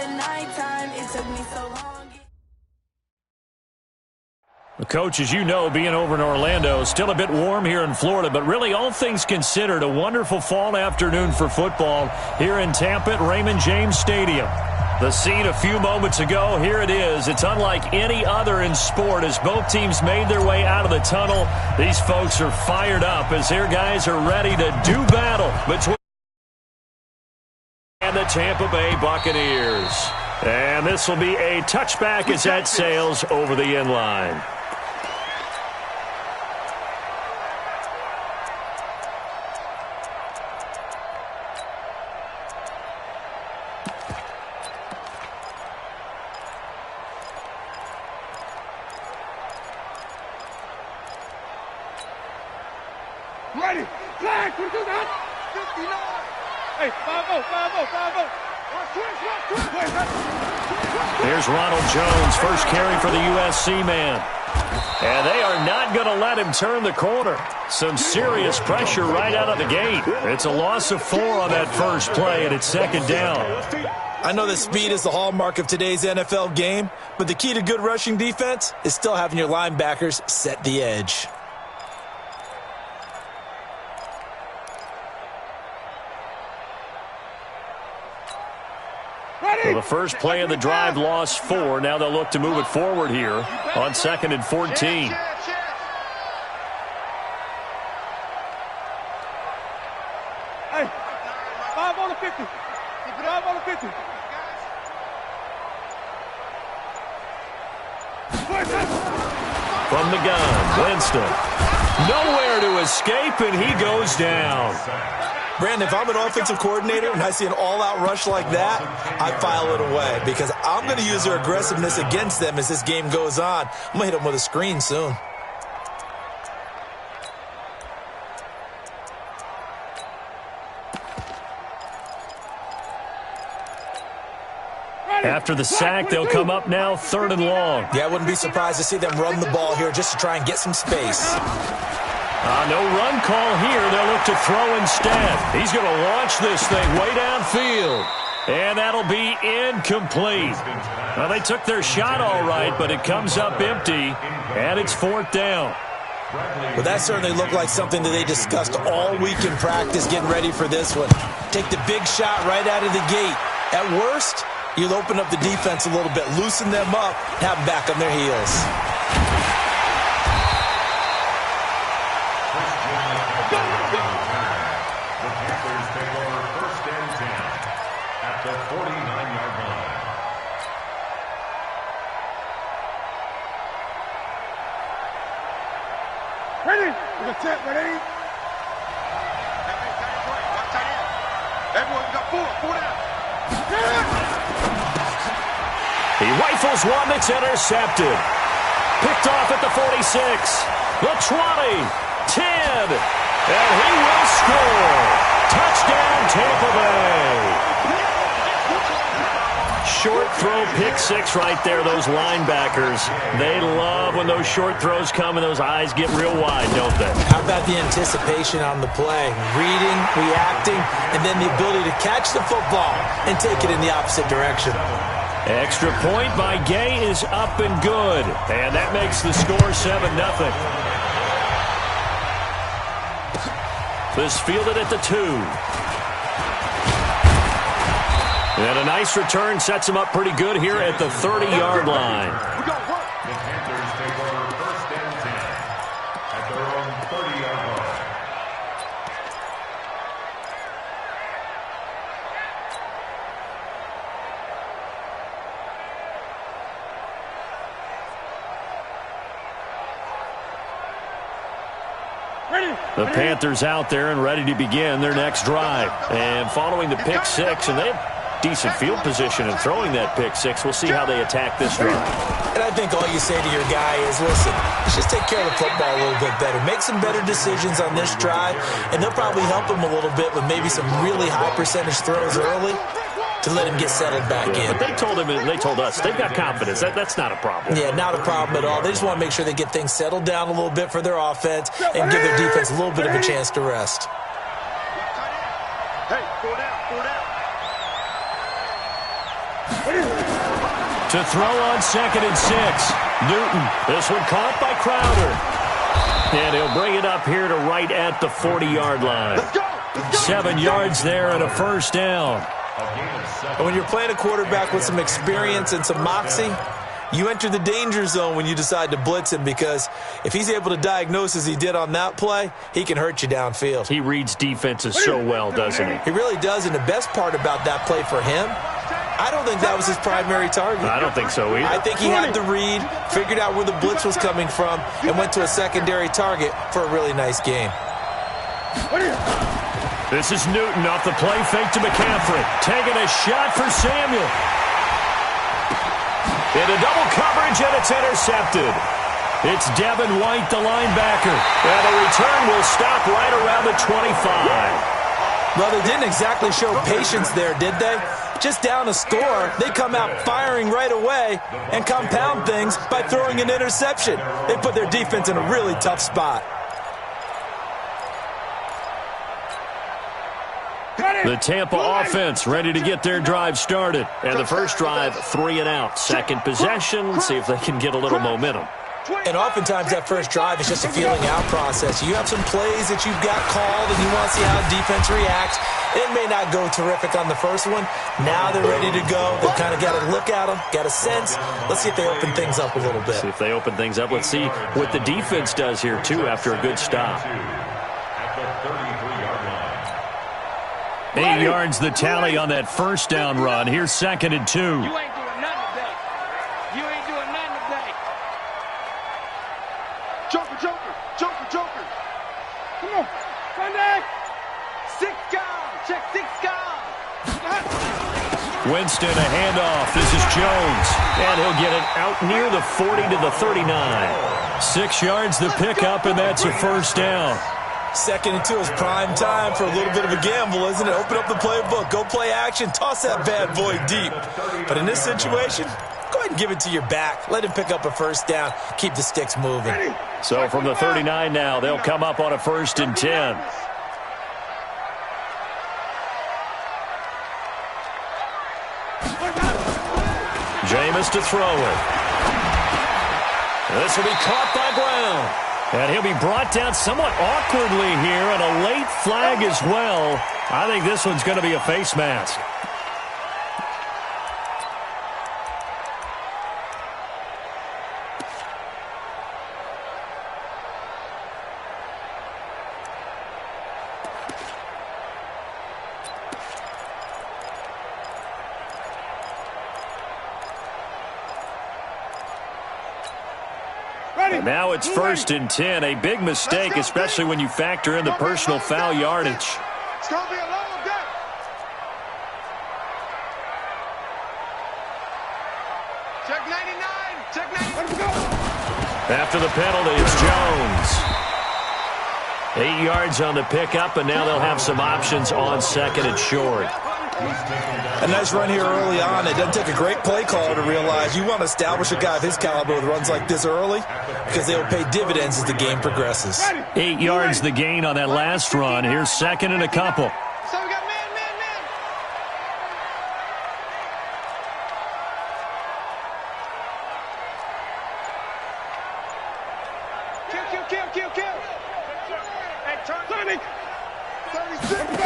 the nighttime. It took me so long. Coach, as you know, being over in Orlando, still a bit warm here in Florida, but really all things considered, a wonderful fall afternoon for football here in Tampa at Raymond James Stadium. The scene a few moments ago, here it is. It's unlike any other in sport as both teams made their way out of the tunnel. These folks are fired up as their guys are ready to do battle between and the Tampa Bay Buccaneers. And this will be a touchback as that sails over the end line. Ready, flag, we do that. 59. Hey, 5-0, 5-0, 5-0. Here's Ronald Jones, first carry for the USC man. And they are not going to let him turn the corner. Some serious pressure right out of the gate. It's a loss of 4 on that first play, and it's second down. I know that speed is the hallmark of today's NFL game, but the key to good rushing defense is still having your linebackers set the edge. Well, the first play of the drive lost 4. Now they'll look to move it forward here on 2nd and 14. Hey, 5 on the 50. 5 on the 50. From the gun, Winston. Nowhere to escape, and he goes down. Brandon, if I'm an offensive coordinator and I see an all-out rush like that, I file it away because I'm going to use their aggressiveness against them as this game goes on. I'm going to hit them with a screen soon. After the sack, they'll come up now 3rd and long. Yeah, I wouldn't be surprised to see them run the ball here just to try and get some space. No run call here. They'll look to throw instead. He's going to launch this thing way downfield. And that'll be incomplete. Well, they took their shot all right, but it comes up empty, and it's 4th down. Well, that certainly looked like something that they discussed all week in practice getting ready for this one. Take the big shot right out of the gate. At worst, you'll open up the defense a little bit, loosen them up, have them back on their heels. Ready? Ready? Everyone got 4 down. He rifles one that's intercepted. Picked off at the 46, the 20, 10, and he will score. Touchdown, Tampa Bay. Short throw, pick 6 right there, those linebackers. They love when those short throws come and those eyes get real wide, don't they? How about the anticipation on the play? Reading, reacting, and then the ability to catch the football and take it in the opposite direction. Extra point by Gay is up and good. And that makes the score 7-0. This fielded at the 2. And a nice return sets him up pretty good here at the 30-yard line. We got work. The Panthers take over 1st and 10 at their own 30-yard line. The Panthers out there and ready to begin their next drive. And following the pick 6, and they have decent field position in throwing that pick 6. We'll see how they attack this drive. And I think all you say to your guy is, listen, let's just take care of the football a little bit better. Make some better decisions on this drive, and they'll probably help him a little bit with maybe some really high percentage throws early to let him get settled back in. But they told him, and they told us, they've got confidence. That's not a problem. Yeah, not a problem at all. They just want to make sure they get things settled down a little bit for their offense and give their defense a little bit of a chance to rest. Hey, 4 down. To throw on 2nd and 6. Newton. This one caught by Crowder. And he'll bring it up here to right at the 40-yard line. 7 yards there and a first down. And when you're playing a quarterback with some experience and some moxie, you enter the danger zone when you decide to blitz him, because if he's able to diagnose as he did on that play, he can hurt you downfield. He reads defenses so well, doesn't he? He really does, and the best part about that play for him, I don't think that was his primary target. I don't think so either. I think he had the read, figured out where the blitz was coming from, and went to a secondary target for a really nice game. This is Newton off the play fake to McCaffrey. Taking a shot for Samuel. Into double coverage, and it's intercepted. It's Devin White, the linebacker. And the return will stop right around the 25. Well, they didn't exactly show patience there, did they? Just down a score, they come out firing right away and compound things by throwing an interception. They put their defense in a really tough spot. The Tampa offense ready to get their drive started. And the first drive, 3 and out. Second possession, see if they can get a little momentum. And oftentimes that first drive is just a feeling out process. You have some plays that you've got called and you want to see how the defense reacts. It may not go terrific on the first one. Now they're ready to go. They've kind of got to look at them, got a sense. Let's see if they open things up a little bit. See if they open things up. Let's see what the defense does here, too, after a good stop. 8 yards the tally on that first down run. Here's 2nd and 2. You ain't doing nothing today. You ain't doing nothing today. Joker, Joker, Joker, Joker. Come on, Sunday. 6 guys, check 6 guys. Winston, a handoff. This is Jones. And he'll get it out near the 40 to the 39. 6 yards the pickup, and that's a first down. 2nd and 2 is prime time for a little bit of a gamble, isn't it? Open up the playbook, go play action, toss that bad boy deep. But in this situation, go ahead and give it to your back. Let him pick up a first down, keep the sticks moving. So from the 39 now, they'll come up on a 1st and 10. Jameis to throw it. This will be caught by Brown. And he'll be brought down somewhat awkwardly here, and a late flag as well. I think this one's going to be a face mask. And now it's 1st and 10. A big mistake, especially when you factor in the personal foul yardage. It's going to be a long day. Check 99. Check 99. After the penalty, it's Jones. 8 yards on the pickup, and now they'll have some options on 2nd and short. A nice run here early on. It doesn't take a great play caller to realize you want to establish a guy of his caliber with runs like this early, because they will pay dividends as the game progresses. 8 yards the gain on that last run. Here's 2nd and a couple. So we got man. Kill. Hey, turn. Sonic. 36.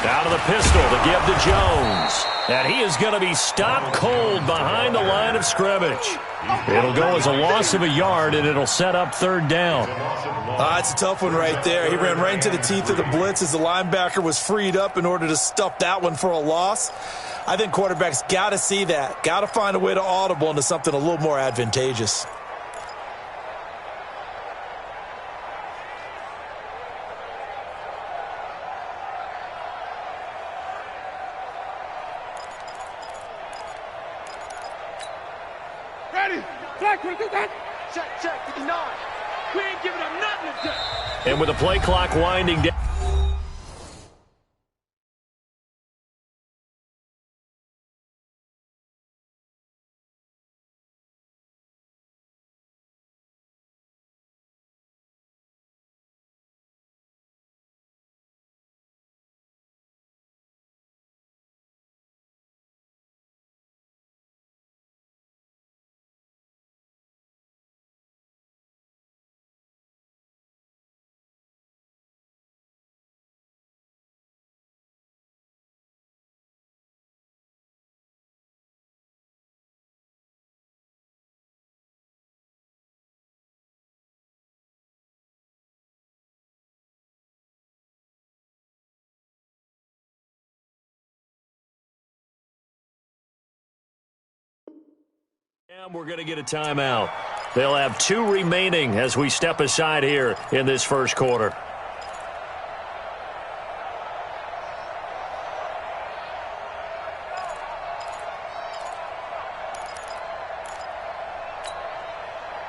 Out of the pistol to give to Jones. And he is going to be stopped cold behind the line of scrimmage. It'll go as a loss of a yard, and it'll set up 3rd down. It's a tough one right there. He ran right into the teeth of the blitz as the linebacker was freed up in order to stuff that one for a loss. I think quarterbacks got to see that. Got to find a way to audible into something a little more advantageous. Check 59. We ain't giving them nothing today. And with the play clock winding down. And we're going to get a timeout. They'll have 2 remaining as we step aside here in this first quarter.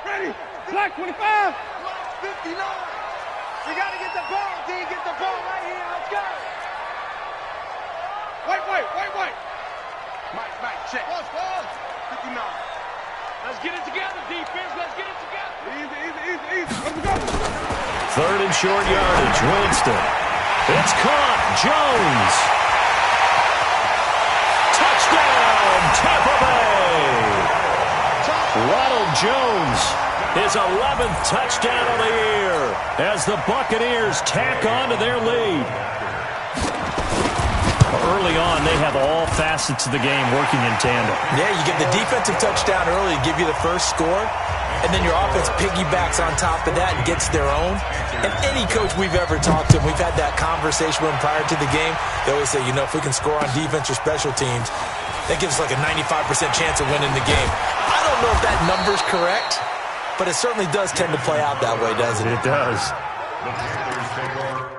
Ready? Black 25. 59. We got to get the ball, D. Get the ball right here. Let's go. Wait. Mike, check. Pause. 59. Let's get it together, defense. Let's get it together. Easy. Let's go. 3rd and short yardage. Winston. It's caught. Jones. Touchdown, Tampa Bay. Ronald Jones, his 11th touchdown of the year as the Buccaneers tack on to their lead. Early on, they have all facets of the game working in tandem. Yeah, you get the defensive touchdown early to give you the first score, and then your offense piggybacks on top of that and gets their own. And any coach we've ever talked to, we've had that conversation with them prior to the game, they always say, if we can score on defense or special teams, that gives us like a 95% chance of winning the game. I don't know if that number's correct, but it certainly does tend to play out that way, doesn't it? It does. The Panthers take over.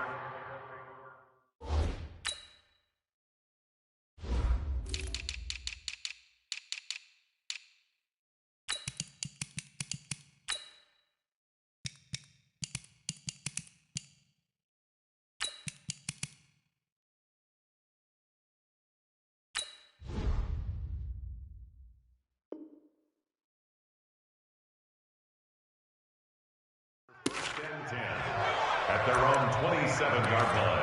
First and 10 at their own 27-yard line.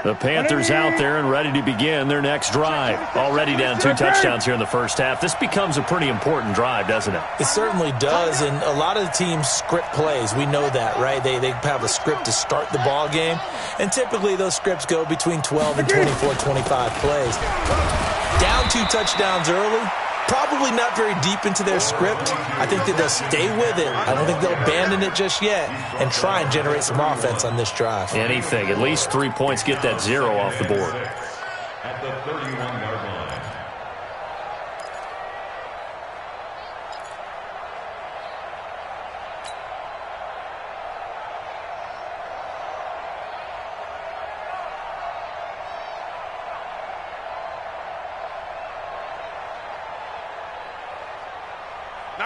The Panthers out there and ready to begin their next drive. Already down 2 touchdowns here in the first half. This becomes a pretty important drive, doesn't it? It certainly does, and a lot of the teams script plays. We know that, right? They have a script to start the ball game, and typically those scripts go between 12 and 24, 25 plays. Down 2 touchdowns early, probably not very deep into their script. I think that they'll stay with it. I don't think they'll abandon it just yet and try and generate some offense on this drive. Anything. At least 3 points. Get that 0 off the board. At the 31-yard line.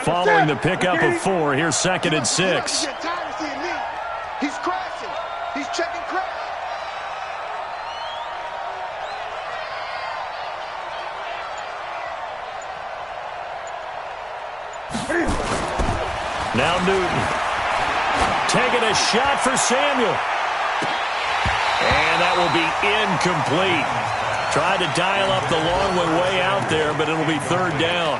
Following the pickup of 4, here's 2nd and 6. He's crashing. He's checking crash. Now Newton. Taking a shot for Samuel. And that will be incomplete. Tried to dial up the long way out there, but it'll be 3rd down.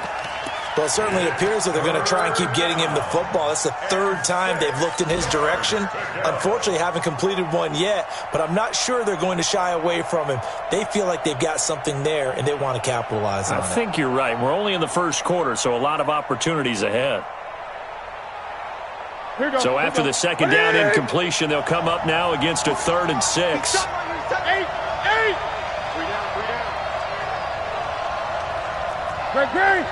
Well, it certainly appears that they're going to try and keep getting him the football. That's the 3rd time they've looked in his direction. Unfortunately, haven't completed one yet, but I'm not sure they're going to shy away from him. They feel like they've got something there, and they want to capitalize on it. I think you're right. We're only in the first quarter, so a lot of opportunities ahead. So after the 2nd down incompletion, they'll come up now against a 3rd and 6. 8. 3 down. Great.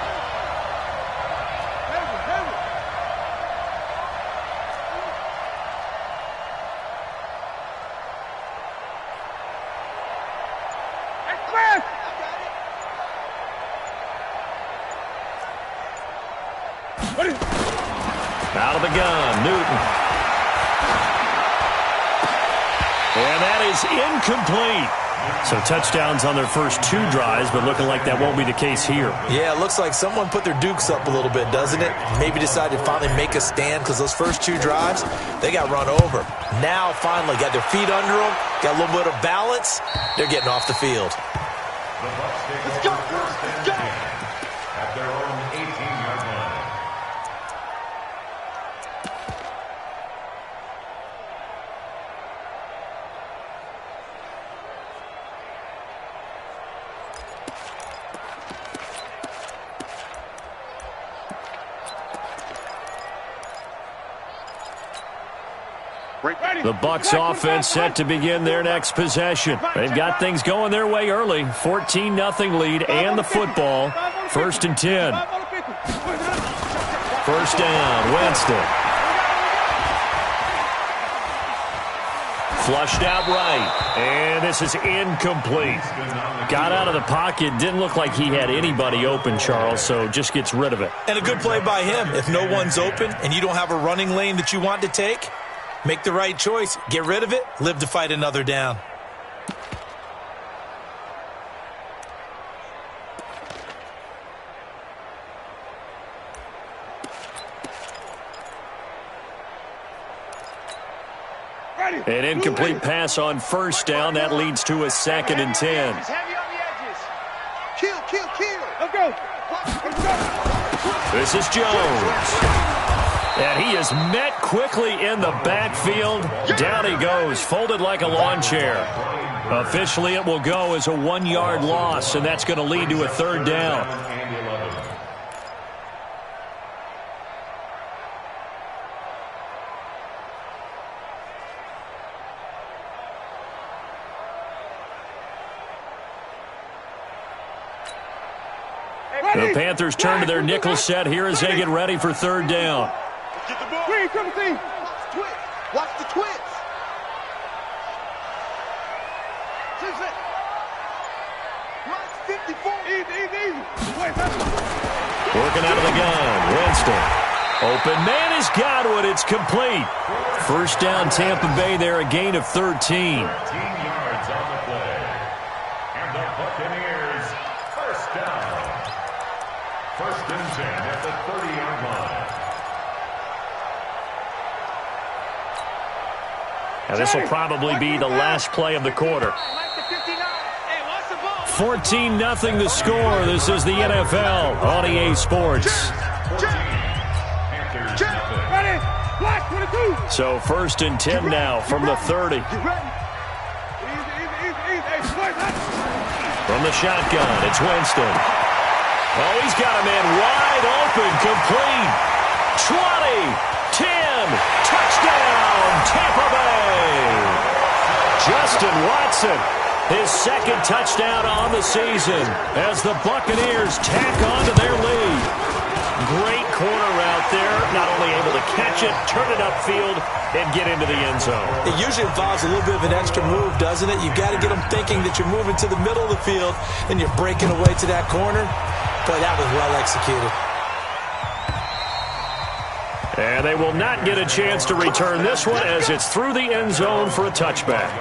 Out of the gun, Newton. And that is incomplete. So touchdowns on their first 2 drives, but looking like that won't be the case here. Yeah, it looks like someone put their dukes up a little bit, doesn't it? Maybe decided to finally make a stand because those first 2 drives, they got run over. Now, finally, got their feet under them, got a little bit of balance. They're getting off the field. The Bucs take over first and 10 at their own 18-yard line. The Bucs offense set to begin their next possession. They've got things going their way early. 14-0 lead and the football. 1st and 10. 1st down, Winston. Flushed out right, and this is incomplete. Got out of the pocket, didn't look like he had anybody open, Charles, so just gets rid of it. And a good play by him. If no one's open and you don't have a running lane that you want to take, make the right choice. Get rid of it, live to fight another down. An incomplete pass on 1st down. That leads to a 2nd and 10. Heavy on the edges. Kill. Let's go. This is Jones. And he is met quickly in the backfield. Down he goes, folded like a lawn chair. Officially, it will go as a 1-yard loss, and that's going to lead to a 3rd down. The Panthers turn to their nickel set here as they get ready for 3rd down. Get the ball. Watch the twitch. Watch 54. Easy. Working out of the gun. Winston. Open man is Godwin. It's complete. 1st down Tampa Bay there, a gain of 13. 13 yards on the play. And the Buccaneers, 1st down. 1st and 10 at the 30-yard line. Now this will probably be the last play of the quarter. 14-0 the score. This is the NFL on EA Sports. So 1st and 10 now from the 30. From the shotgun, it's Winston. Oh, he's got a man wide open, complete. 20, 10, touchdown, Tampa Bay. Justin Watson, his 2nd touchdown on the season as the Buccaneers tack on to their lead. Great corner route there, not only able to catch it, turn it upfield, and get into the end zone. It usually involves a little bit of an extra move, doesn't it? You've got to get them thinking that you're moving to the middle of the field and you're breaking away to that corner. Boy, that was well executed. And they will not get a chance to return this one as it's through the end zone for a touchback.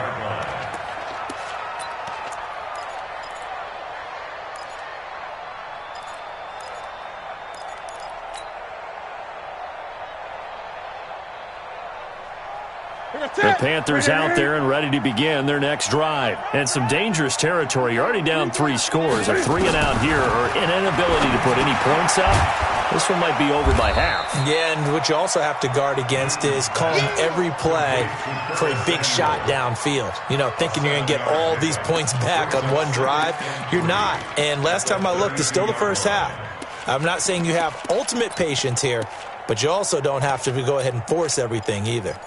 The Panthers out there and ready to begin their next drive. And some dangerous territory. You're already down 3 scores. A 3-and-out here or an inability to put any points up. This one might be over by half. Yeah, and what you also have to guard against is calling every play for a big shot downfield. You know, thinking you're going to get all these points back on one drive. You're not. And last time I looked, it's still the first half. I'm not saying you have ultimate patience here, but you also don't have to go ahead and force everything either.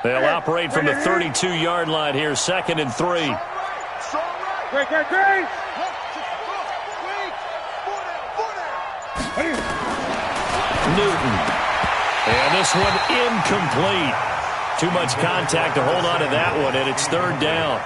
They'll operate from the 32-yard line here, 2nd and 3. Great. Newton. And this one incomplete. Too much contact to hold on to that one, and it's 3rd down.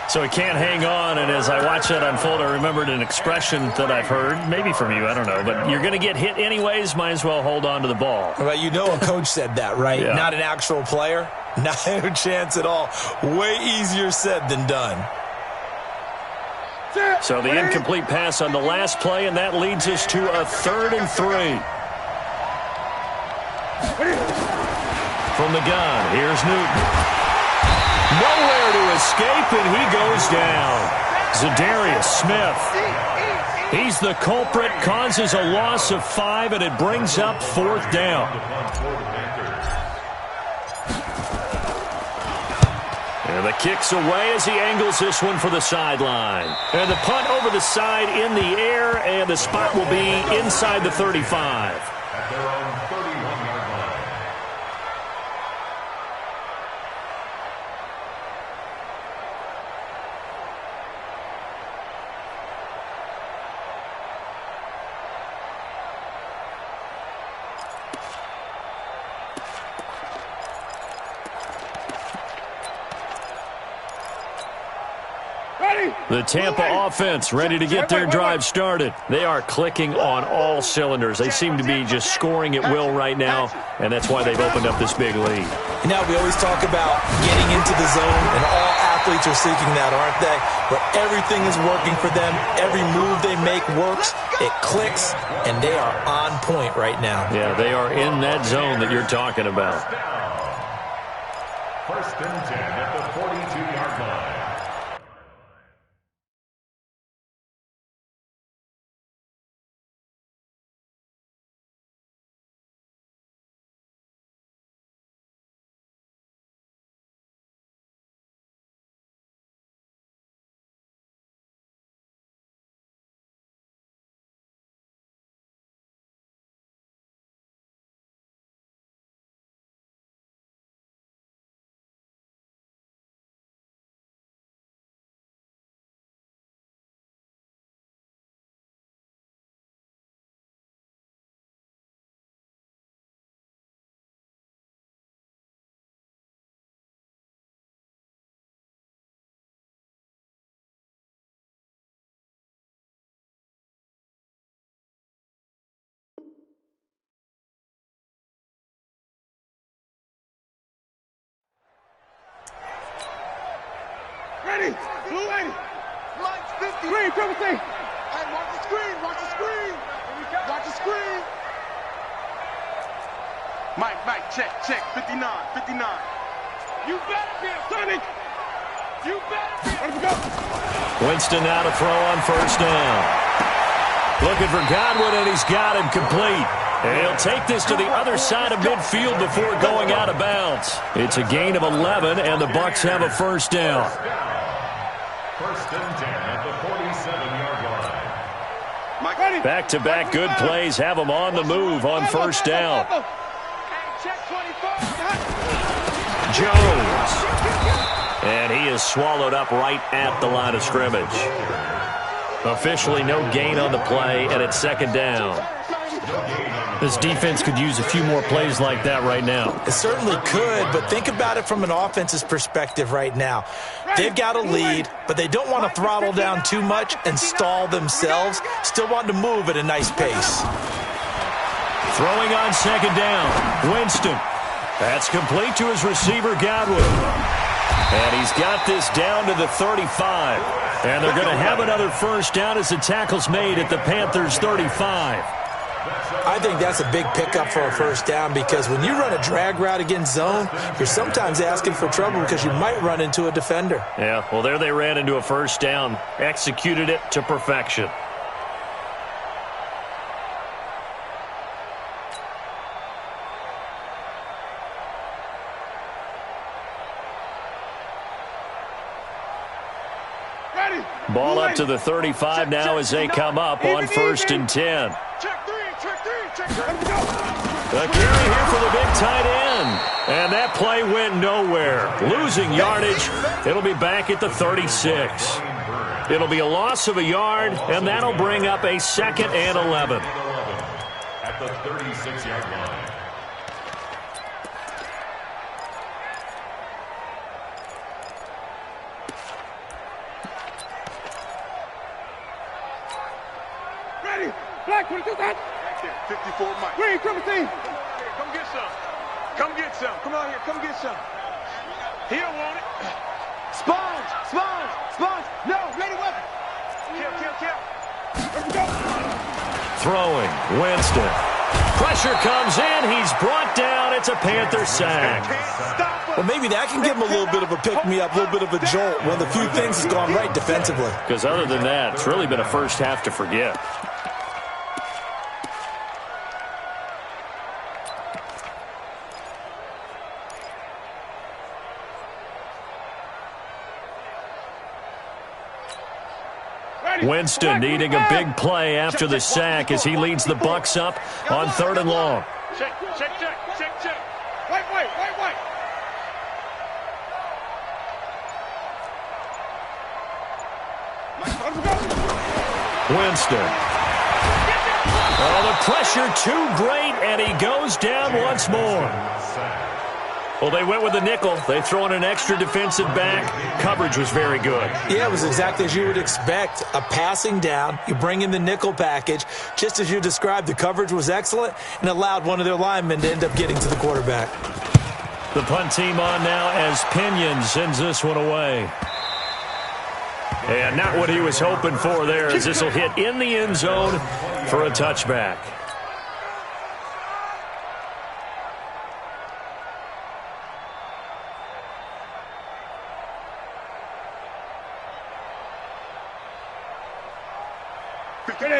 So he can't hang on, and as I watch that unfold, I remembered an expression that I've heard, maybe from you, I don't know, but you're going to get hit anyways, might as well hold on to the ball. Well, you know a coach said that, right? Yeah. Not an actual player. Not a chance at all. Way easier said than done. So the incomplete pass on the last play, and that leads us to a 3rd and 3. From the gun, here's Newton. Nowhere to escape, and he goes down. Zadarius Smith. He's the culprit, causes a loss of 5, and it brings up 4th down. And the kick's away as he angles this one for the sideline. And the punt over the side in the air, and the spot will be inside the 35. At their own 31-yard line. The Tampa offense ready to get their drive started. They are clicking on all cylinders. They seem to be just scoring at will right now, and that's why they've opened up this big lead. Now, we always talk about getting into the zone, and all athletes are seeking that, aren't they? But everything is working for them. Every move they make works. It clicks, and they are on point right now. Yeah, they are in that zone that you're talking about. First and 10 at the 42-yard line. Ready, blue 80. Mike's 50. Screen, triple C. Hey, watch the screen, watch the screen. Watch the screen. Mike, check, 59. You better be a Sonic. You better be. Let's go. Winston now to throw on first down. Looking for Godwin, and he's got him complete. And he'll take this to the other side of midfield before going out of bounds. It's a gain of 11, and the Bucs have a first down. First and 10 at the 47-yard line. Back-to-back good plays have them on the move on first down. Jones. And he is swallowed up right at the line of scrimmage. Officially no gain on the play, and it's second down. This defense could use a few more plays like that right now. It certainly could, but think about it from an offense's perspective right now. They've got a lead, but they don't want to throttle down too much and stall themselves. Still want to move at a nice pace. Throwing on second down. Winston. That's complete to his receiver, Godwin. And he's got this down to the 35. And they're going to have another first down as the tackle's made at the Panthers' 35. I think that's a big pickup for a first down because when you run a drag route against zone, you're sometimes asking for trouble because you might run into a defender. Yeah, well, there they ran into a first down, executed it to perfection. Ball up to the 35 now as they come up on first and 10. The carry here for the big tight end. And that play went nowhere. Losing yardage. It'll be back at the 36. It'll be a loss of a yard, and that'll bring up a second and 11. At the 36-yard line. Black 22 touch. 54 Mike. Green, triple team. Come get some. Come get some. Come out here. Come get some. He'll want it. Sponge. No, ready weapon. Kill. Let's go. Throwing. Winston. Pressure comes in. He's brought down. It's a Panther sack. Well, maybe that can give him a little bit of a pick-me-up, a little bit of a jolt. One of the few things has gone right defensively. Because other than that, it's really been a first half to forget. Winston needing a big play after the sack as he leads the Bucs up on 3rd and long. Check. Wait. Winston. Oh, the pressure too great, and he goes down once more. Well, they went with the nickel. They throw in an extra defensive back. Coverage was very good. Yeah, it was exactly as you would expect. A passing down. You bring in the nickel package. Just as you described, the coverage was excellent and allowed one of their linemen to end up getting to the quarterback. The punt team on now as Pinion sends this one away. And not what he was hoping for there, as this will hit in the end zone for a touchback.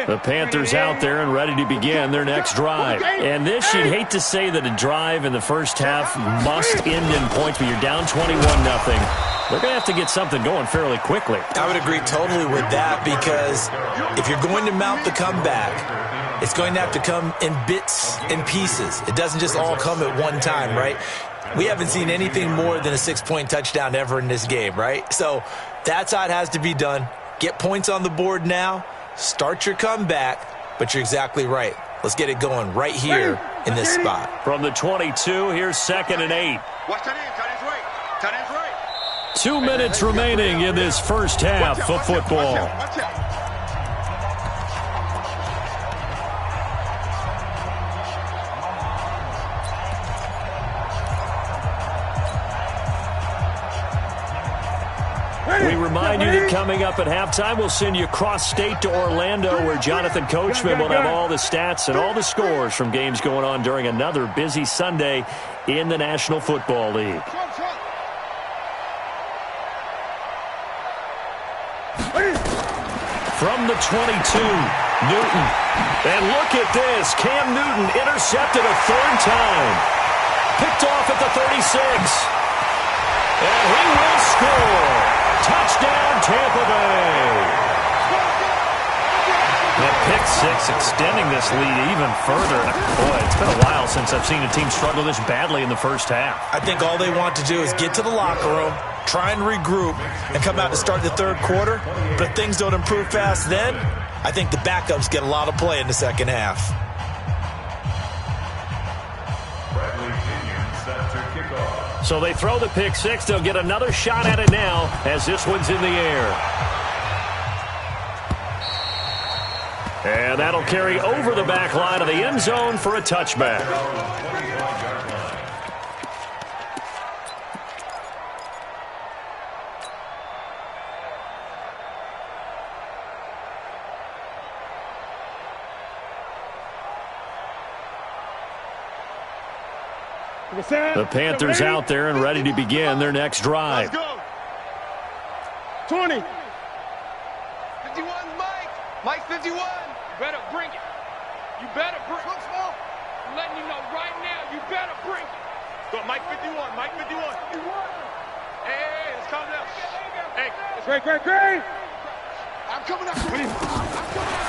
The Panthers out there and ready to begin their next drive. And this, you'd hate to say that a drive in the first half must end in points, but you're down 21-0. They're going to have to get something going fairly quickly. I would agree totally with that, because if you're going to mount the comeback, it's going to have to come in bits and pieces. It doesn't just all come at one time, right? We haven't seen anything more than a 6-point touchdown ever in this game, right? So that's how it has to be done. Get points on the board now. Start your comeback, but you're exactly right. Let's get it going right here in this spot. From the 22, here's 2nd and 8. Watch tight ends right. Tight ends right. 2 minutes remaining in this first half of football. Watch out. We remind you that coming up at halftime, we'll send you cross-state to Orlando, where Jonathan Coachman will have all the stats and all the scores from games going on during another busy Sunday in the National Football League. From the 22, Newton. And look at this. Cam Newton intercepted a 3rd time. Picked off at the 36. And he will score. Touchdown, Tampa Bay. The pick 6 extending this lead even further. Boy, it's been a while since I've seen a team struggle this badly in the first half. I think all they want to do is get to the locker room, try and regroup, and come out to start the 3rd quarter. But if things don't improve fast then, I think the backups get a lot of play in the second half. So they throw the pick 6. They'll get another shot at it now as this one's in the air. And that'll carry over the back line of the end zone for a touchback. The Panthers out there and ready to begin their next drive. Let's go. 20. 51, Mike. Mike 51. You better bring it. You better bring it. I'm letting you know right now, you better bring it. Go, Mike 51. Mike 51. Hey, let's calm down. Hey, it's great. I'm coming up.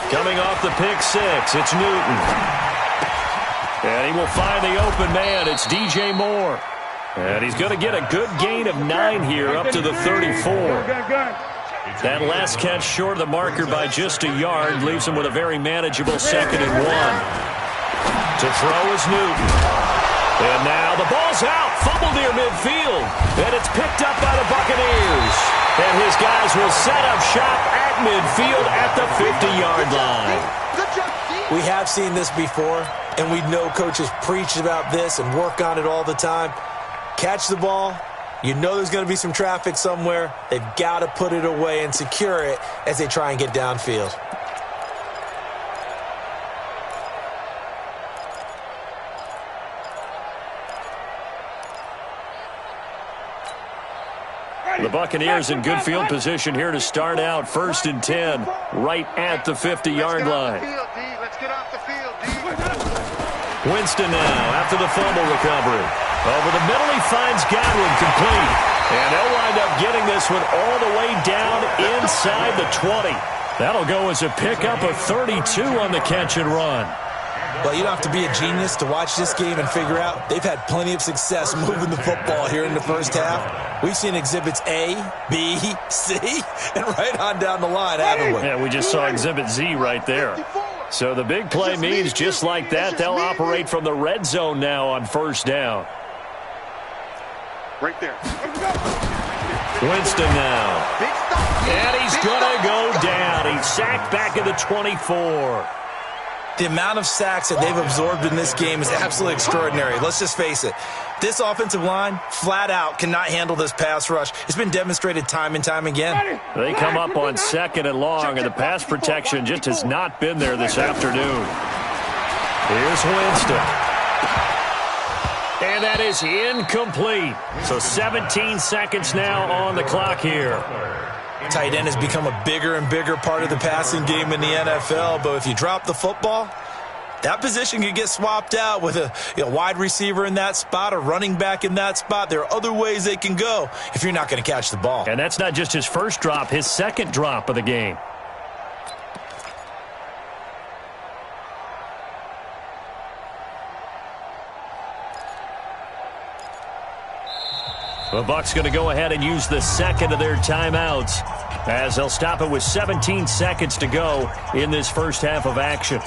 Coming off the pick 6, it's Newton. And he will find the open man. It's DJ Moore. And he's going to get a good gain of 9 here up to the 34. That last catch short of the marker by just a yard leaves him with a very manageable 2nd and 1. To throw is Newton. And now the ball's out. Fumble near midfield. And it's picked up by the Buccaneers. And his guys will set up shop at midfield at the 50-yard line. We have seen this before, and we know coaches preach about this and work on it all the time. Catch the ball. You know there's going to be some traffic somewhere. They've got to put it away and secure it as they try and get downfield. The Buccaneers in good field position here to start out 1st and 10 right at the 50-yard line. Let's get off the field, D. Winston now after the fumble recovery. Over the middle, he finds Godwin complete. And they'll wind up getting this one all the way down inside the 20. That'll go as a pickup of 32 on the catch and run. Well, you don't have to be a genius to watch this game and figure out they've had plenty of success moving the football here in the first half. We've seen exhibits A, B, C, and right on down the line, haven't we? Yeah, we just saw exhibit Z right there. So the big play means just like that, they'll operate from the red zone now on first down. Right there. Winston now. And he's going to go down. He's sacked back at the 24. The amount of sacks that they've absorbed in this game is absolutely extraordinary. Let's just face it. This offensive line, flat out, cannot handle this pass rush. It's been demonstrated time and time again. They come up on 2nd and long, and the pass protection just has not been there this afternoon. Here's Winston. And that is incomplete. So 17 seconds now on the clock here. Tight end has become a bigger and bigger part of the passing game in the NFL, but if you drop the football, that position could get swapped out with a wide receiver in that spot, a running back in that spot. There are other ways they can go if you're not going to catch the ball. And that's not just his first drop, his second drop of the game. The Bucs going to go ahead and use the second of their timeouts as they'll stop it with 17 seconds to go in this first half of action.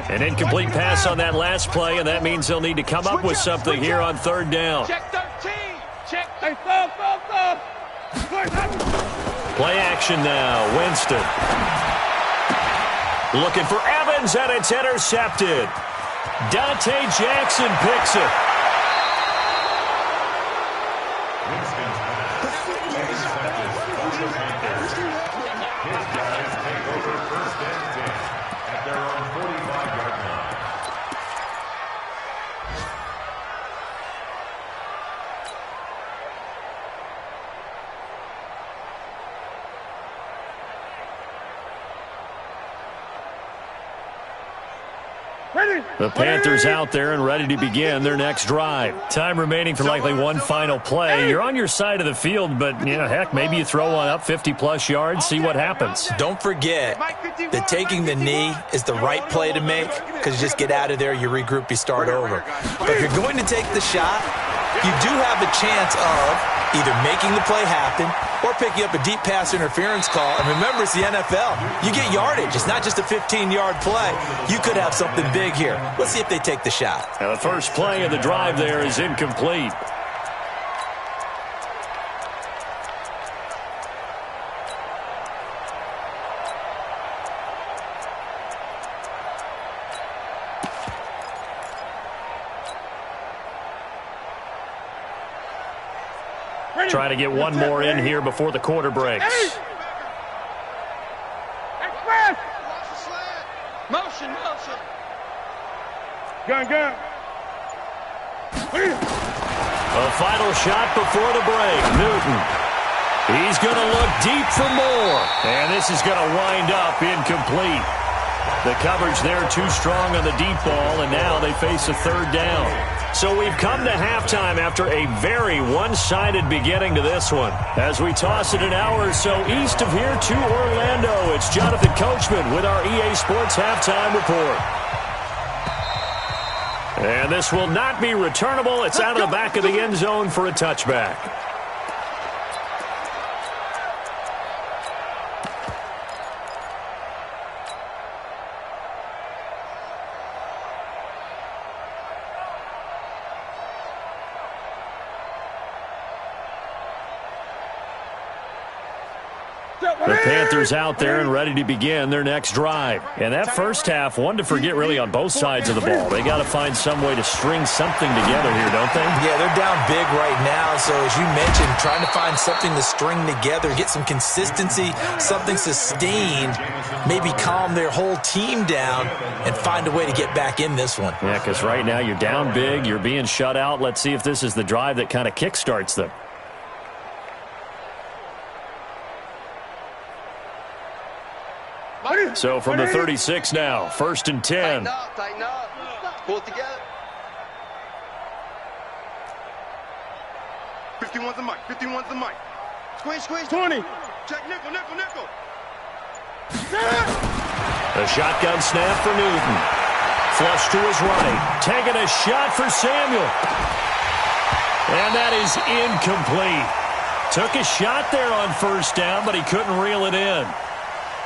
An incomplete pass on that last play, and that means they'll need to come up with something here on third down. Check 13. Check. Hey, Play action now. Winston. Looking for Evans, and it's intercepted. Dante Jackson picks it. His guys take over first and 10 at their own 45-yard line. The Panthers out there and ready to begin their next drive. Time remaining for likely one final play. You're on your side of the field, but, heck, maybe you throw one up 50-plus yards, see what happens. Don't forget that taking the knee is the right play to make because you just get out of there, you regroup, you start over. But if you're going to take the shot, you do have a chance of either making the play happen or picking up a deep pass interference call. And remember, it's the NFL. You get yardage. It's not just a 15-yard play. You could have something big here. Let's see if they take the shot. Now the first play of the drive there is incomplete. Trying to get one more in here before the quarter breaks. Express. Motion. Gun. A final shot before the break. Newton. He's going to look deep for more. And this is going to wind up incomplete. The coverage there too strong on the deep ball, and now they face a third down. So we've come to halftime after a very one-sided beginning to this one. As we toss it an hour or so east of here to Orlando, it's Jonathan Coachman with our EA Sports Halftime Report. And this will not be returnable. It's out of the back of the end zone for a touchback. The Panthers out there and ready to begin their next drive. And that first half, one to forget really on both sides of the ball. They got to find some way to string something together here, don't they? Yeah, they're down big right now. So as you mentioned, trying to find something to string together, get some consistency, something sustained, maybe calm their whole team down and find a way to get back in this one. Yeah, because right now you're down big, you're being shut out. Let's see if this is the drive that kind of kickstarts them. So from the 36 now, 1st and 10. Tighten up. Pull it together. 51's the mic. 51's the mic. Squeeze. 20. Check nickel. A shotgun snap for Newton. Flush to his right. Taking a shot for Samuel. And that is incomplete. Took a shot there on 1st down, but he couldn't reel it in.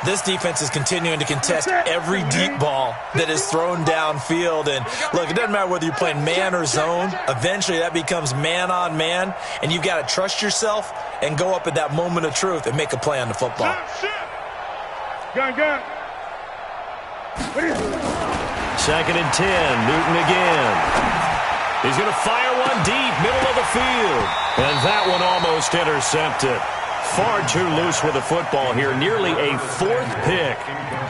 This defense is continuing to contest every deep ball that is thrown downfield. And, look, it doesn't matter whether you're playing man or zone. Eventually, that becomes man-on-man, and you've got to trust yourself and go up at that moment of truth and make a play on the football. Gun. 2nd and 10, Newton again. He's going to fire one deep, middle of the field. And that one almost intercepted. Far too loose with the football here. Nearly a 4th pick.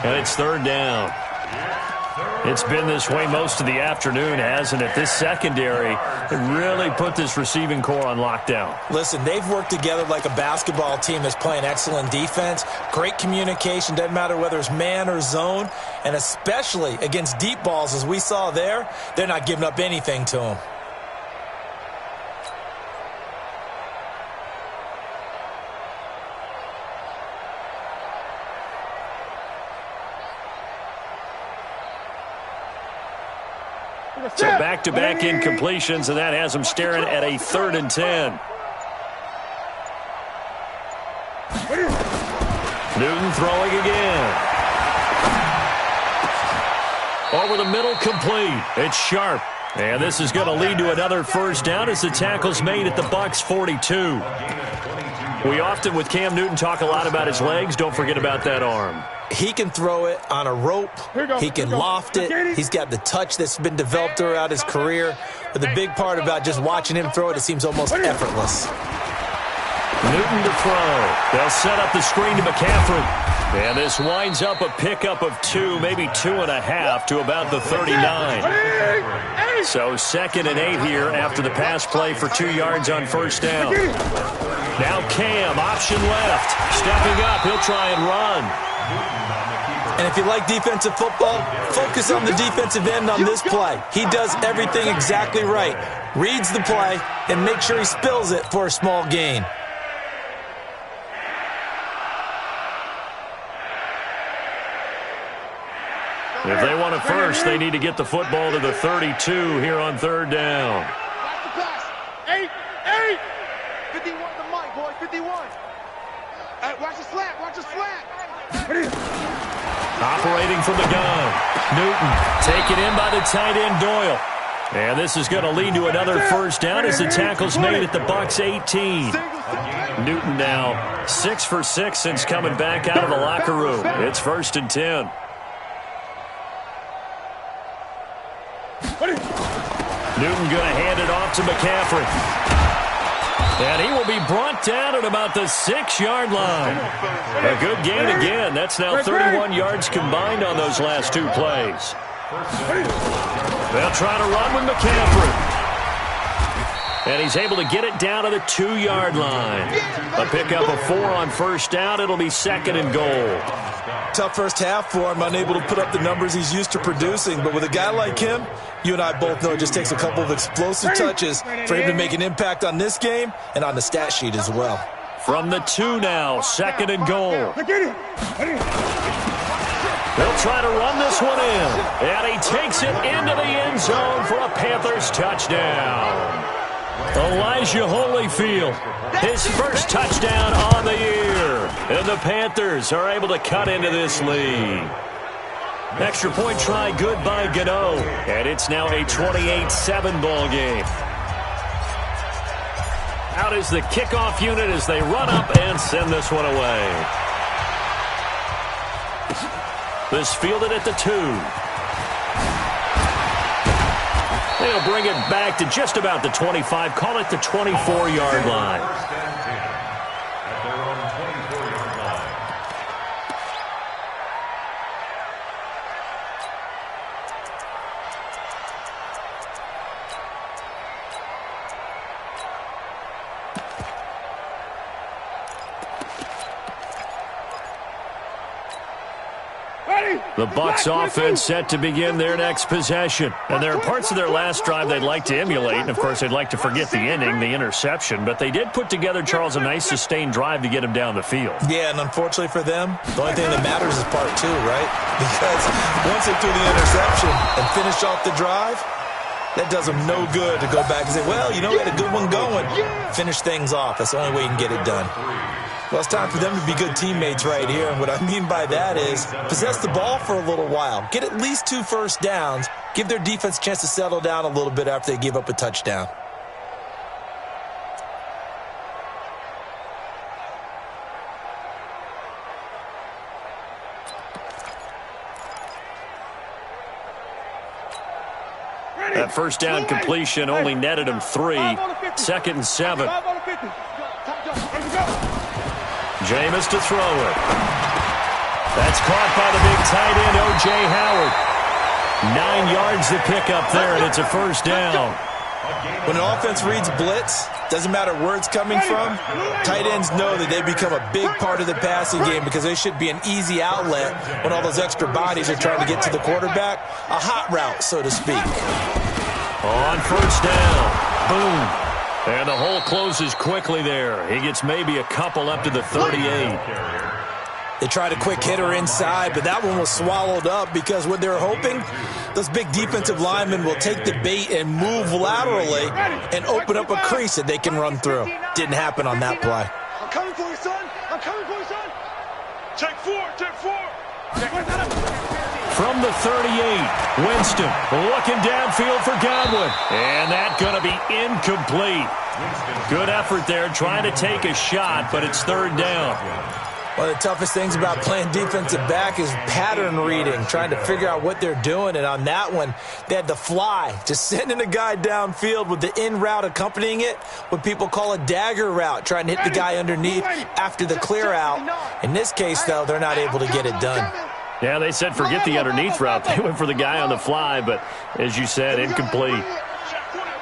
And it's 3rd down. It's been this way most of the afternoon, hasn't it? This secondary really put this receiving core on lockdown. Listen, they've worked together like a basketball team that's playing excellent defense. Great communication. Doesn't matter whether it's man or zone. And especially against deep balls, as we saw there, they're not giving up anything to them. So back-to-back incompletions, and that has them staring at a 3rd and 10. Newton throwing again. Over the middle, complete. It's Sharp. And this is going to lead to another 1st down as the tackle's made at the Bucs 42. We often, with Cam Newton, talk a lot about his legs. Don't forget about that arm. He can throw it on a rope. He can loft it. He's got the touch that's been developed throughout his career. But the big part about just watching him throw it, it seems almost effortless. Newton to throw. They'll set up the screen to McCaffrey. And this winds up a pickup of 2, maybe 2.5 to about the 39. So 2nd and 8 here after the pass play for 2 yards on 1st down. Now Cam, option left. Stepping up, he'll try and run. And if you like defensive football, focus on the defensive end on this play. He does everything exactly right. Reads the play and makes sure he spills it for a small gain. If they want a first, they need to get the football to the 32 here on 3rd down. Watch the pass. 8. 51 the mic, boy. 51. Watch the slant. Operating from the gun. Newton taken in by the tight end Doyle. And this is going to lead to another 1st down as the tackle's made at the Bucs 18. Newton now 6 for 6 since coming back out of the locker room. It's 1st and 10. Newton going to hand it off to McCaffrey. And he will be brought down at about the 6-yard line. A good gain again. That's now 31 yards combined on those last 2 plays. They'll try to run with McCaffrey. And he's able to get it down to the 2-yard line. A pickup of 4 on 1st down. It'll be 2nd and goal. Tough first half for him, unable to put up the numbers he's used to producing. But with a guy like him, you and I both know it just takes a couple of explosive touches for him to make an impact on this game and on the stat sheet as well. From the 2 now, 2nd and goal. They'll try to run this one in. And he takes it into the end zone for a Panthers touchdown. Elijah Holyfield, his first touchdown on the year. And the Panthers are able to cut into this lead. Extra point try good by Gano. And it's now a 28-7 ball game. Out is the kickoff unit as they run up and send this one away. This fielded at the 2. They'll bring it back to just about the 25. Call it the 24-yard line. The Bucs offense set to begin their next possession. And there are parts of their last drive they'd like to emulate. And, of course, they'd like to forget the ending, the interception. But they did put together, Charles, a nice sustained drive to get him down the field. Yeah, and unfortunately for them, the only thing that matters is part two, right? Because once they threw the interception and finished off the drive, that does them no good to go back and say, well, you know, we had a good one going. Finish things off. That's the only way you can get it done. Well, it's time for them to be good teammates right here. And what I mean by that is possess the ball for a little while. Get at least 2 first downs. Give their defense a chance to settle down a little bit after they give up a touchdown. That first down completion only netted him 3. 2nd and 7. Jameis to throw it. That's caught by the big tight end, O.J. Howard. 9 yards to pick up there, and it's a first down. When an offense reads blitz, doesn't matter where it's coming from, tight ends know that they become a big part of the passing game because they should be an easy outlet when all those extra bodies are trying to get to the quarterback. A hot route, so to speak. On first down. Boom. And the hole closes quickly there. He gets maybe a couple up to the 38. They tried a quick hitter inside, but that one was swallowed up because what they're hoping, those big defensive linemen will take the bait and move laterally and open up a crease that they can run through. Didn't happen on that play. I'm coming for you, son. I'm coming for you, son. Check 4. Check 4. From the 38, Winston looking downfield for Godwin. And that's going to be incomplete. Good effort there trying to take a shot, but it's 3rd down. One of the toughest things about playing defensive back is pattern reading, trying to figure out what they're doing. And on that one, they had to fly, just sending a guy downfield with the in route accompanying it, what people call a dagger route, trying to hit the guy underneath after the clear out. In this case, though, they're not able to get it done. Yeah, they said forget the underneath route. They went for the guy on the fly, but as you said, incomplete.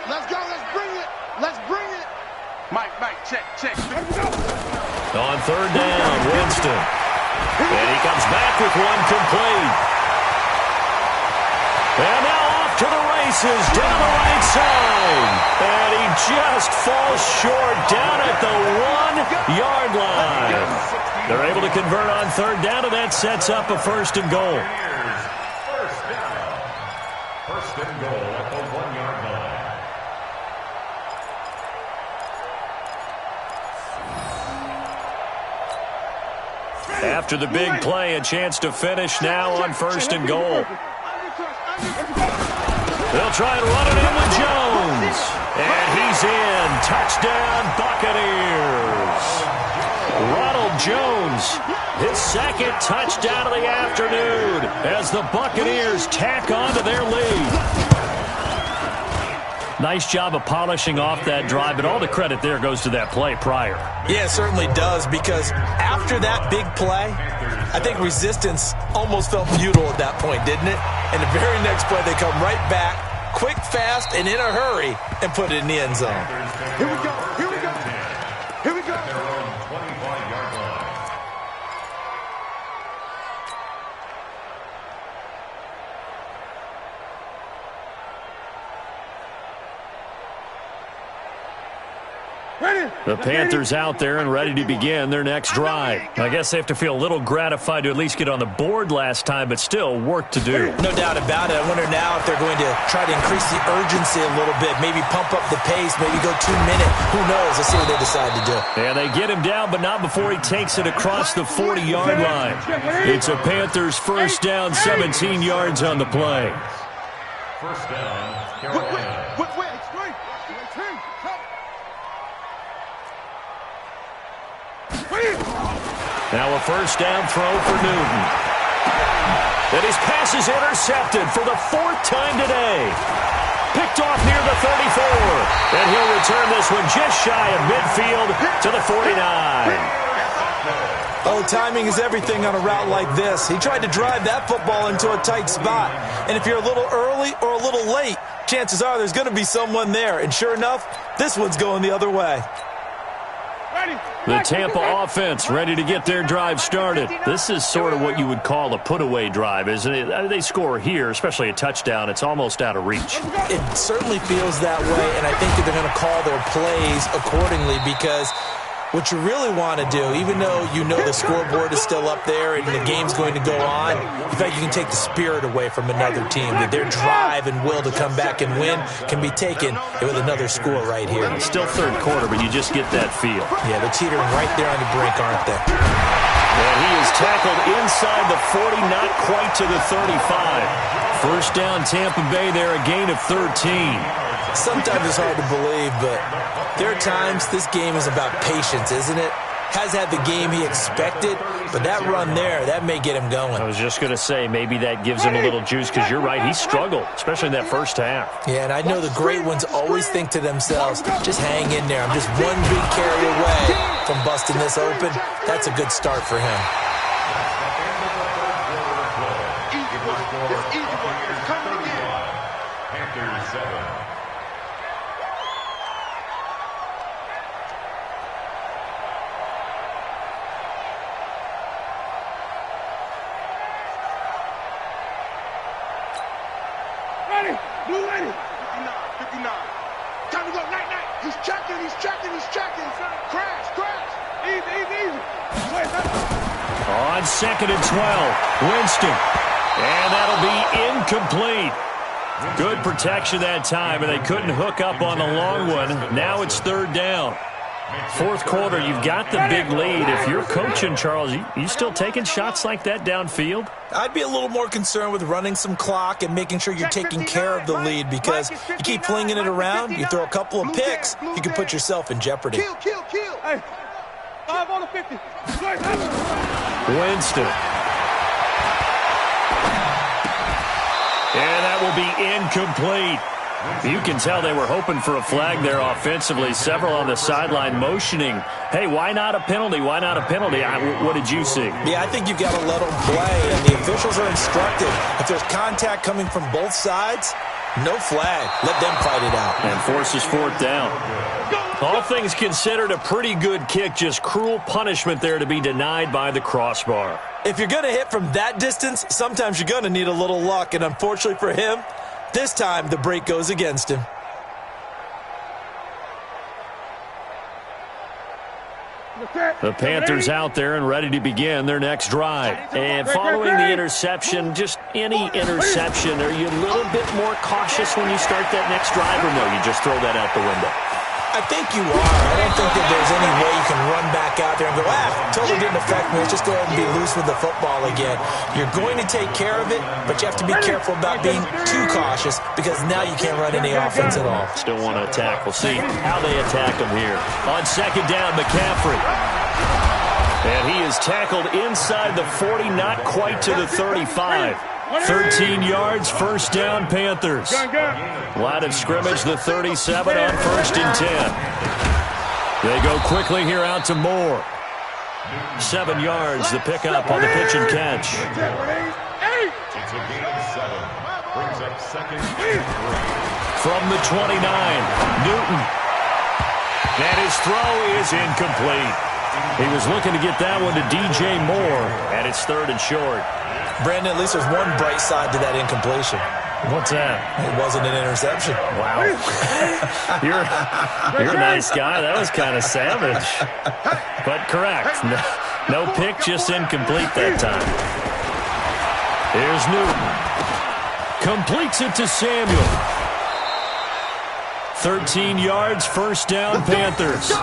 Let's go. Let's bring it. Let's bring it. Mike, check. On 3rd down, Winston. And he comes back with one complete. And now off to the races down the right side. And he just falls short down at the 1-yard line. They're able to convert on 3rd down, and that sets up a 1st and goal. First down. 1st and goal at the 1-yard line. After the big play, a chance to finish now on 1st and goal. They'll try and run it in with Jones. And he's in. Touchdown, Buccaneers. Ronald Jones, his 2nd touchdown of the afternoon as the Buccaneers tack on to their lead. Nice job of polishing off that drive, but all the credit there goes to that play prior. Yeah, it certainly does, because after that big play, I think resistance almost felt futile at that point, didn't it? And the very next play, they come right back, quick, fast, and in a hurry, and put it in the end zone. Here we go. Here we go. Here we go. Their own 25-yard line. The Panthers out there and ready to begin their next drive. I guess they have to feel a little gratified to at least get on the board last time, but still work to do. No doubt about it. I wonder now if they're going to try to increase the urgency a little bit, maybe pump up the pace, maybe go 2-minute. Who knows? Let's see what they decide to do. And they get him down, but not before he takes it across the 40-yard line. It's a Panthers first down, 17 yards on the play. First down, Carolina. Now a first down throw for Newton. And his pass is intercepted for the 4th time today. Picked off near the 34. And he'll return this one just shy of midfield to the 49. Oh, timing is everything on a route like this. He tried to drive that football into a tight spot. And if you're a little early or a little late, chances are there's going to be someone there. And sure enough, this one's going the other way. Ready. The Tampa offense ready to get their drive started. This is sort of what you would call a put-away drive, isn't it? They score here, especially a touchdown. It's almost out of reach. It certainly feels that way, and I think that they're going to call their plays accordingly because what you really want to do, even though you know the scoreboard is still up there and the game's going to go on, in fact, you can take the spirit away from another team. That their drive and will to come back and win can be taken with another score right here. Still third quarter, but you just get that feel. Yeah, they're teetering right there on the brink, aren't they? And he is tackled inside the 40, not quite to the 35. First down, Tampa Bay there, a gain of 13. Sometimes it's hard to believe, but there are times this game is about patience, isn't it? Has had the game he expected, but that run there, that may get him going. I was just going to say, maybe that gives him a little juice because you're right, he struggled, especially in that first half. Yeah, and I know the great ones always think to themselves, just hang in there. I'm just one big carry away from busting this open. That's a good start for him. Panthers 7. Blue lady. 59. Time to go. Night. He's checking. Crash. Easy. Wait, On 2nd and 12, Winston. And that'll be incomplete. Good protection that time, and they couldn't hook up on the long one. Now it's third down. Fourth quarter, you've got the big lead. If you're coaching, Charles, you still taking shots like that downfield? I'd be a little more concerned with running some clock and making sure you're taking care of the lead because you keep flinging it around, you throw a couple of picks, you can put yourself in jeopardy. Kill. Hey, 5 on the 50. Winston. And that will be incomplete. You can tell they were hoping for a flag there offensively. Several on the sideline motioning, hey, why not a penalty? Why not a penalty? What did you see? Yeah, I think you've got to let them play, and the officials are instructed. If there's contact coming from both sides, no flag. Let them fight it out. And forces fourth down. All things considered, a pretty good kick. Just cruel punishment there to be denied by the crossbar. If you're going to hit from that distance, sometimes you're going to need a little luck, and unfortunately for him, this time the break goes against him. The Panthers out there and ready to begin their next drive. And following the interception, just any interception, are you a little bit more cautious when you start that next drive, or no, you just throw that out the window? I think you are. I don't think that there's any way you can run back out there and go, totally didn't affect me. Let's just go ahead and be loose with the football again. You're going to take care of it, but you have to be careful about being too cautious because now you can't run any offense at all. Still want to attack. We'll see how they attack him here. On second down, McCaffrey. And he is tackled inside the 40, not quite to the 35. 13 yards, first down, Panthers. Line of scrimmage, the 37 on 1st and 10. They go quickly here out to Moore. 7 yards, the pickup on the pitch and catch. It's a gain of 7. Brings up 2nd and 3. From the 29, Newton. And his throw is incomplete. He was looking to get that one to DJ Moore, and it's 3rd and short. Brandon, at least there's one bright side to that incompletion. What's that? It wasn't an interception. Wow. You're a nice guy. That was kind of savage. But correct. No pick, just incomplete that time. Here's Newton. Completes it to Samuel. 13 yards, first down, Panthers.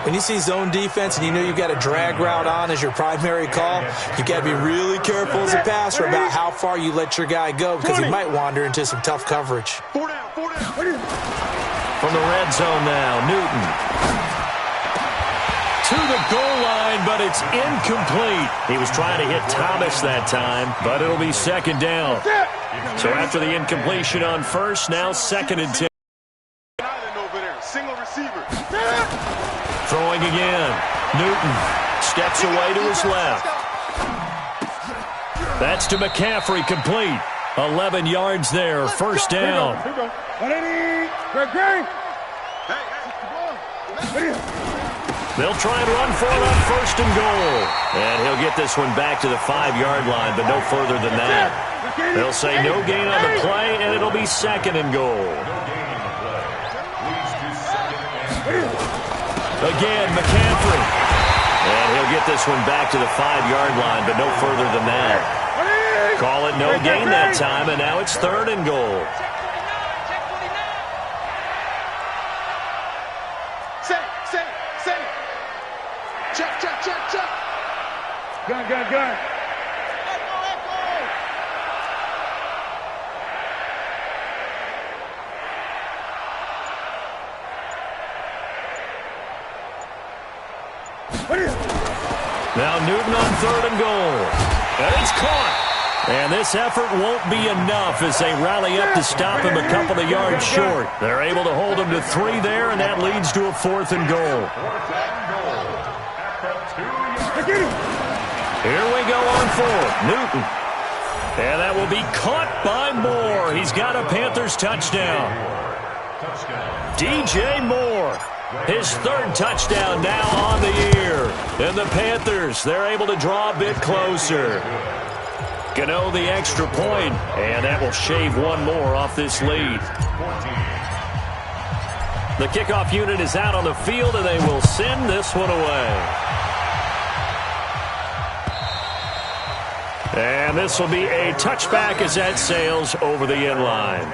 When you see zone defense and you know you've got a drag route on as your primary call, you've got to be really careful as a passer about how far you let your guy go because he might wander into some tough coverage. 4 down. From the red zone now, Newton. To the goal line, but it's incomplete. He was trying to hit Thomas that time, but it'll be second down. So after the incompletion on first, now 2nd and 10. Single receiver. Throwing again. Newton steps away to his left. That's to McCaffrey, complete. 11 yards there, first down. Here we go. 180. Greg. They'll try and run for it on 1st and goal. And he'll get this one back to the 5-yard line, but no further than that. They'll say no gain on the play, and it'll be 2nd and goal. Again, McCaffrey. And he'll get this one back to the 5-yard line, but no further than that. Call it no gain that time, and now it's 3rd and goal. Check. Gun. Now Newton on 3rd and goal. And it's caught. And this effort won't be enough as they rally up to stop him a couple of yards short. They're able to hold him to 3 there, and that leads to a 4th and goal. Here we go on 4th. Newton. And that will be caught by Moore. He's got a Panthers touchdown. DJ Moore. His 3rd touchdown now on the year. And the Panthers, they're able to draw a bit closer. Gano the extra point, and that will shave one more off this lead. The kickoff unit is out on the field, and they will send this one away. And this will be a touchback as that sails over the end line.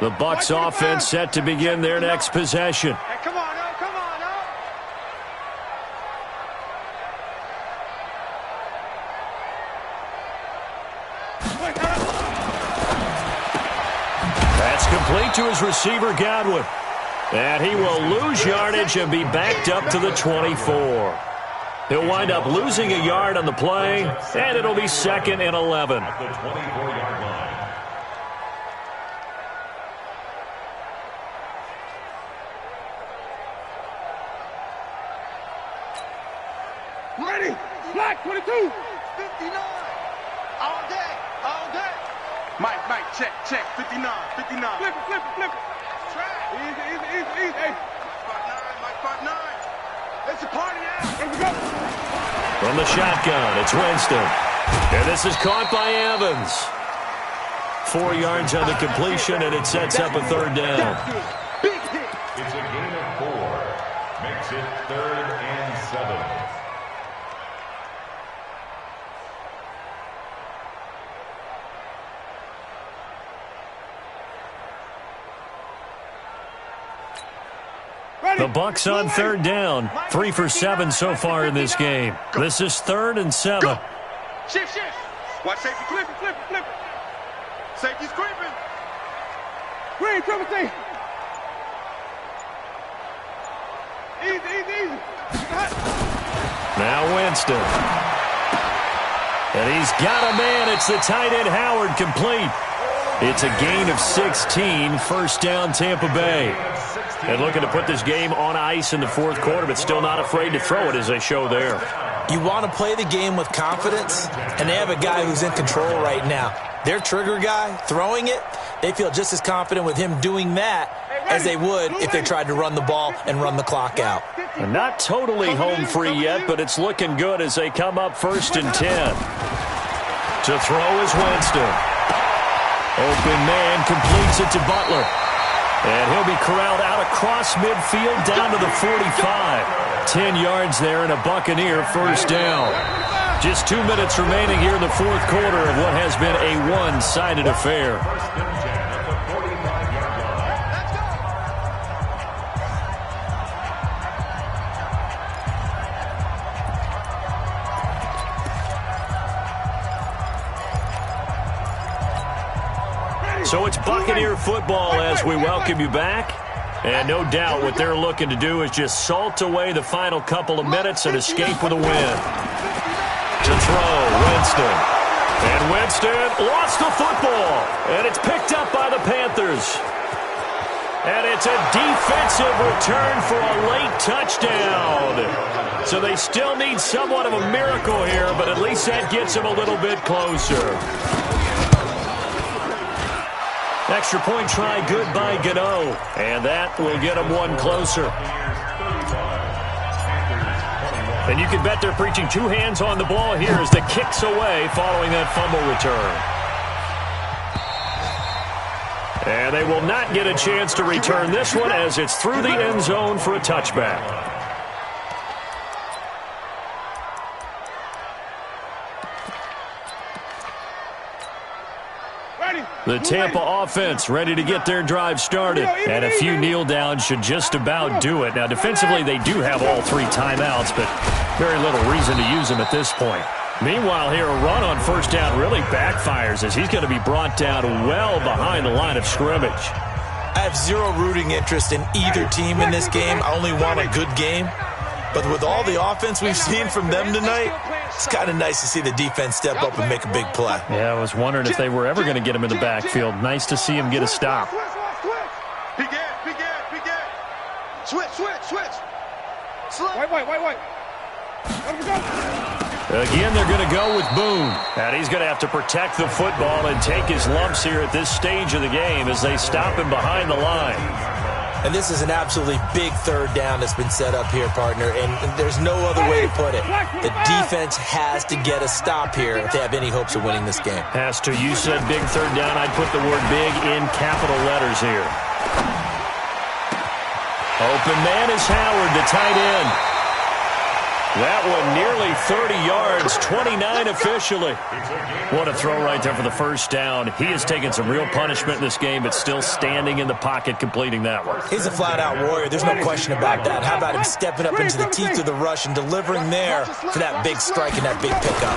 The Bucs offense set to begin their next possession. Hey, come on, now. That's complete to his receiver, Godwin. And he will lose yardage and be backed up to the 24. He'll wind up losing a yard on the play, and it'll be 2nd and 11. At the 24-yard line. Ready? Black 22. 59. All day. Mike, check. 59. Flip it. Track. Easy. Hey. Mike, part 9. It's a party out. Here we go. From the shotgun, it's Winston. And this is caught by Evans. 4 yards on the completion, and it sets up a 3rd down. Big hit. It's a gain of 4. Makes it 3rd and 7. The Bucs on 3rd down. 3 for 7 so far in this game. This is 3rd and 7. Shift. Watch safety. Flip it. Safety's creeping. Green, Timothy. Easy. Now Winston. And he's got a man. It's the tight end Howard, complete. It's a gain of 16. 1st down, Tampa Bay. And looking to put this game on ice in the 4th quarter, but still not afraid to throw it as they show there. You want to play the game with confidence, and they have a guy who's in control right now. Their trigger guy, throwing it, they feel just as confident with him doing that as they would if they tried to run the ball and run the clock out. And not totally home free yet, but it's looking good as they come up 1st and 10. To throw is Winston. Open man completes it to Butler. And he'll be corralled out across midfield down to the 45. 10 yards there and a Buccaneer 1st down. Just 2 minutes remaining here in the 4th quarter of what has been a one-sided affair. So it's Buccaneer football as we welcome you back. And no doubt what they're looking to do is just salt away the final couple of minutes and escape with a win. To throw, Winston. And Winston lost the football. And it's picked up by the Panthers. And it's a defensive return for a late touchdown. So they still need somewhat of a miracle here, but at least that gets them a little bit closer. Extra point try, good by Gano. And that will get them one closer. And you can bet they're preaching two hands on the ball here as the kick's away following that fumble return. And they will not get a chance to return this one as it's through the end zone for a touchback. The Tampa offense ready to get their drive started. And a few kneel downs should just about do it. Now, defensively, they do have all three timeouts, but very little reason to use them at this point. Meanwhile, here, a run on first down really backfires as he's going to be brought down well behind the line of scrimmage. I have zero rooting interest in either team in this game. I only want a good game. But with all the offense we've seen from them tonight, it's kind of nice to see the defense step up and make a big play. Yeah, I was wondering if they were ever going to get him in the backfield. Nice to see him get a stop. Begin. Switch. White. Again, they're going to go with Boone. And he's going to have to protect the football and take his lumps here at this stage of the game as they stop him behind the line. And this is an absolutely big third down that's been set up here, partner, and there's no other way to put it. The defense has to get a stop here if they have any hopes of winning this game. Has to. You said big third down. I'd put the word big in capital letters here. Open man is Howard, the tight end. That one nearly 30 yards, 29 officially. What a throw right there for the first down. He has taken some real punishment in this game, but still standing in the pocket completing that one. He's a flat-out warrior. There's no question about that. How about him stepping up into the teeth of the rush and delivering there for that big strike and that big pickup.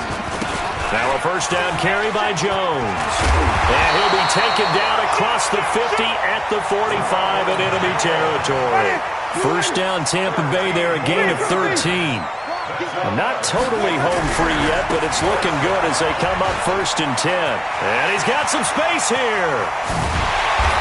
Now a first down carry by Jones. And he'll be taken down across the 50 at the 45 in enemy territory. First down Tampa Bay there, a gain of 13. Not totally home free yet, but it's looking good as they come up 1st and 10. And he's got some space here.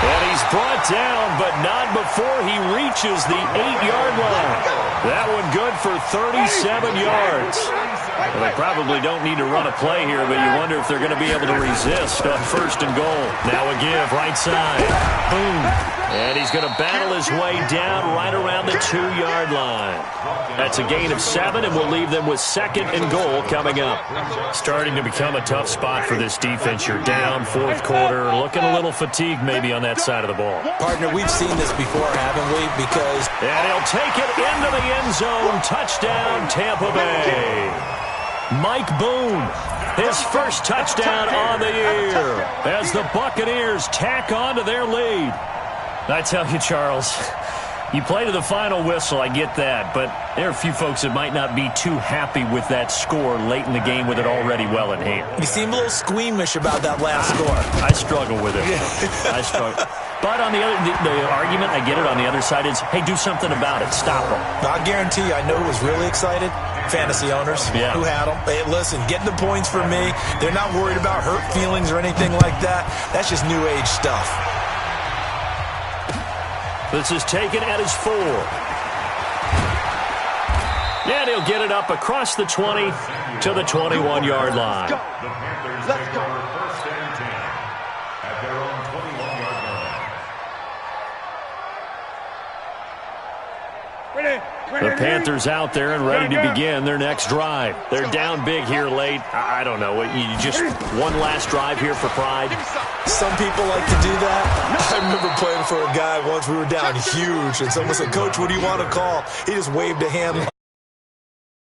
And he's brought down, but not before he reaches the 8-yard line. That one good for 37 yards. Well, they probably don't need to run a play here, but you wonder if they're going to be able to resist on 1st and goal. Now a give, right side. Boom. And he's going to battle his way down right around the 2-yard line. That's a gain of 7, and we'll leave them with 2nd and goal coming up. Starting to become a tough spot for this defense. You're down 4th quarter, looking a little fatigued maybe on that side of the ball. Partner, we've seen this before, haven't we? Because... And he'll take it into the end zone. Touchdown, Tampa Bay. Mike Boone, his first touchdown on the year as the Buccaneers tack on to their lead. I tell you, Charles, you play to the final whistle, I get that, but there are a few folks that might not be too happy with that score late in the game with it already well in hand. You seem a little squeamish about that last score. I struggle with it. I struggle. But on the other, the argument, I get it, on the other side is, hey, do something about it. Stop them. I guarantee you, I know who was really excited. Fantasy owners who had them. Hey, listen, getting the points for me. They're not worried about hurt feelings or anything like that. That's just new age stuff. This is taken at his 4. And he'll get it up across the 20 to the 21-yard line. Let's go. 1st and 10 at their own 21-yard line. The Panthers out there and ready to begin their next drive. They're down big here late. I don't know. You just one last drive here for pride. Some people like to do that. I remember playing for a guy once. We were down huge, and someone said, "Coach, what do you want to call?" He just waved a hand.